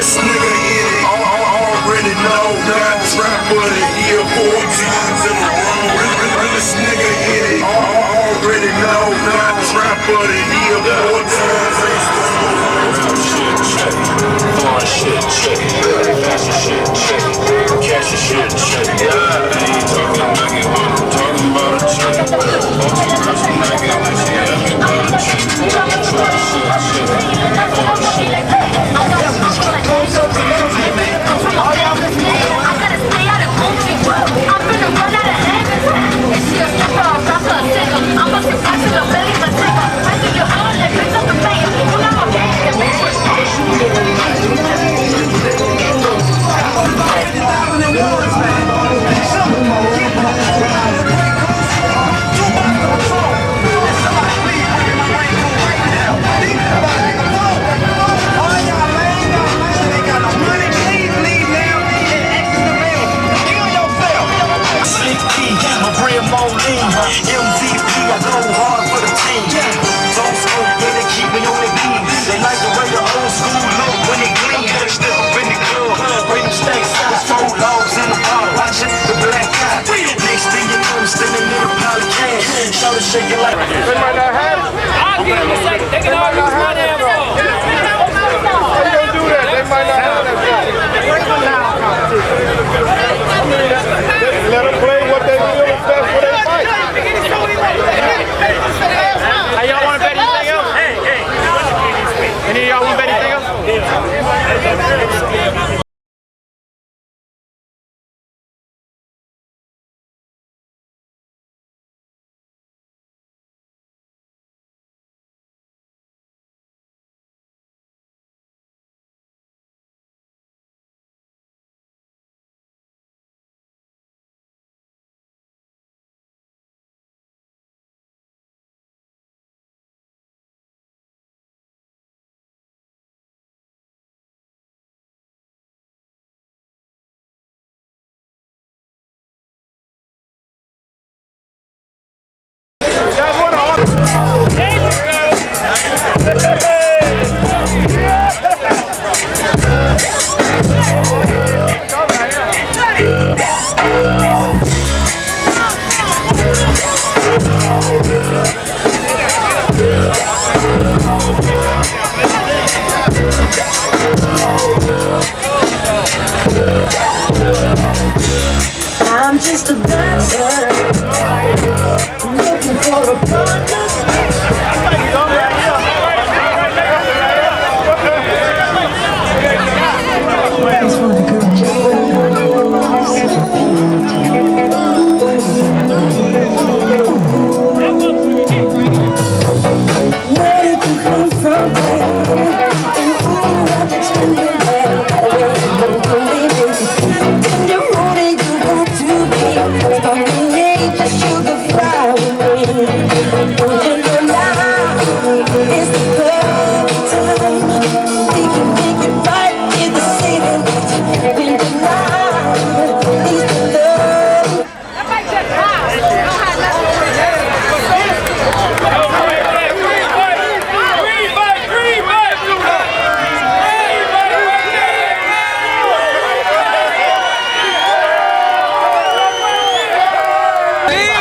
Realest nigga in it, already know. Got trap of the year 4 times in a row. Realest nigga in it, already know. Got trap of the year 4 times in a row. Shit check, foreign shit check, fashion shit check, cash shit check. I ain't talking nugget, I'm talking about a check. Multi-girls nugget, when she asking about a check. Trap shit check, foreign shit. MVP, I go hard for the team. Don't smoke, yeah, they keep me on their beat. They like the way the old school look when they clean. Step up in the club, bring them stacks out, 4 logs in the bottle, watching the black cat. Next thing you know, I'm standing in a pile of cash. Shout it, shake it like they might not have it. I'll give them a second. They can all use my damn phone. How you gonna do that? They might not have that shot. Let them play what they feel is best for their fight. Hey, y'all want to bet anything else? Any of y'all want to bet anything else? I'm just a dancer, looking for a partner. Where did you come from? And all I've been spending there.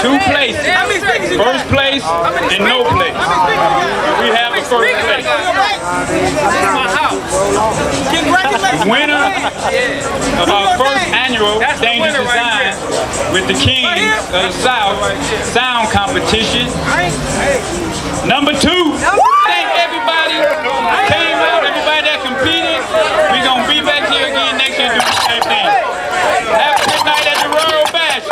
Two places. First place and no place. We have a first place. Winner of our first annual Dangerous Design with the Kings of the South sound competition. Number 2. Thank everybody who came out, everybody that competed. We're going to be back here again next year and do the same thing. Have a good night at the Royal Bash.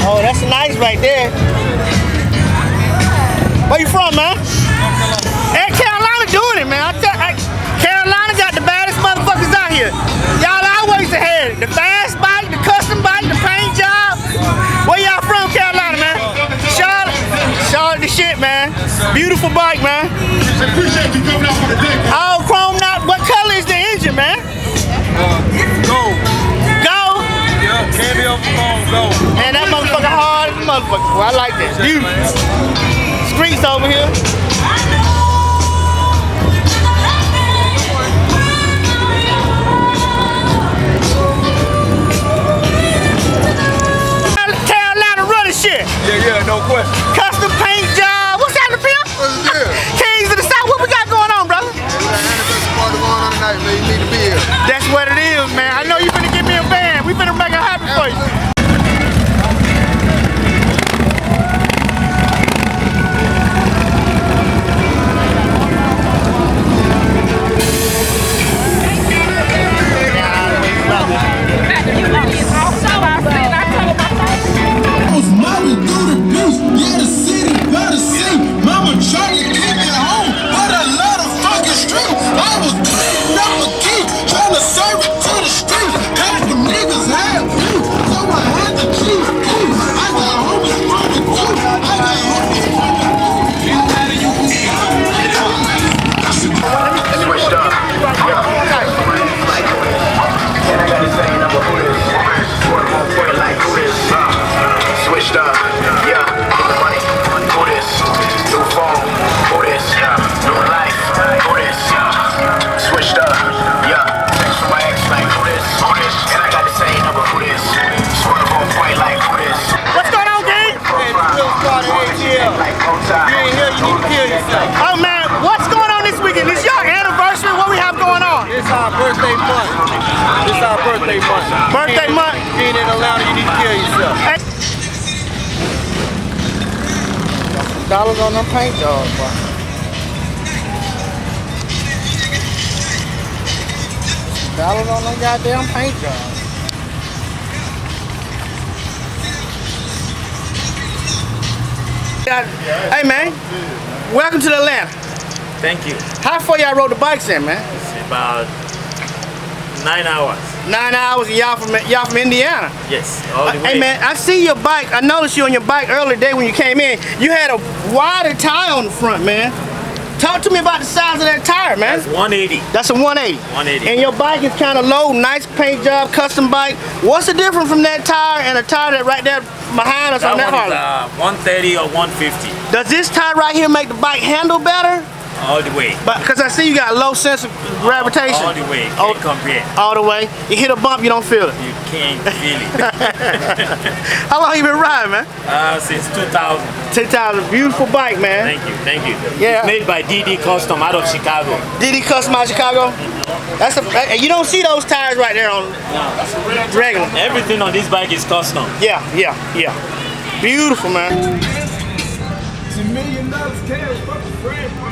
Oh, that's nice right there. Where you from, man? Hey, Carolina doing it, man. Carolina got the baddest motherfuckers out here. Y'all always ahead. The fast bike, the custom bike, the paint job. Where y'all from, Carolina, man? Charlotte. Charlotte the shit, man. Beautiful bike, man. Appreciate you coming out for the day. All chromed out. What color is the engine, man? Gold. Gold? Yeah, candy over phone, gold. Man, that motherfucker hard as a motherfucker. Well, I like that. Beautiful. Streets over here. Carolina running shit. Yeah, no question. Custom paint job. What's happening, Phil? What's the deal? Kings of the South. What we got going on, brother? Party going on tonight, man. You need to be here. That's what it is, man. I know you finna give me a band. We finna make it happen for you. Oh man, what's going on this weekend? It's your anniversary. What we have going on? It's our birthday month. It's our birthday month. Birthday month. Being in Atlanta, you need to kill yourself. Hey. Dollars on them paint jobs, boy. Dollars on them goddamn paint jobs. Hey man, welcome to Atlanta. Thank you. How far y'all rode the bikes in, man? It's about 9 hours. 9 hours, and y'all from Indiana. Yes, all the way. Hey man, I see your bike. I noticed you on your bike earlier today when you came in. You had a wider tire on the front, man. Talk to me about the size of that tire, man. That's 180. That's a 180. 180. And your bike is kind of low, nice paint job, custom bike. What's the difference from that tire and a tire that right there behind us on that one Harley? is 130 or 150. Does this tire right here make the bike handle better? All the way. But because I see you got low sense of gravitation. All the way. Can't compare. All the way. You hit a bump, you don't feel it. You can't feel it. How long you been riding, man? Since 2000. 10,000. Beautiful bike, man. Thank you. Yeah. It's made by DD Custom out of Chicago. DD Custom out of Chicago? That's you don't see those tires right there on regular. Everything on this bike is custom. Yeah. Beautiful, man. $1 million cash, fucking friend.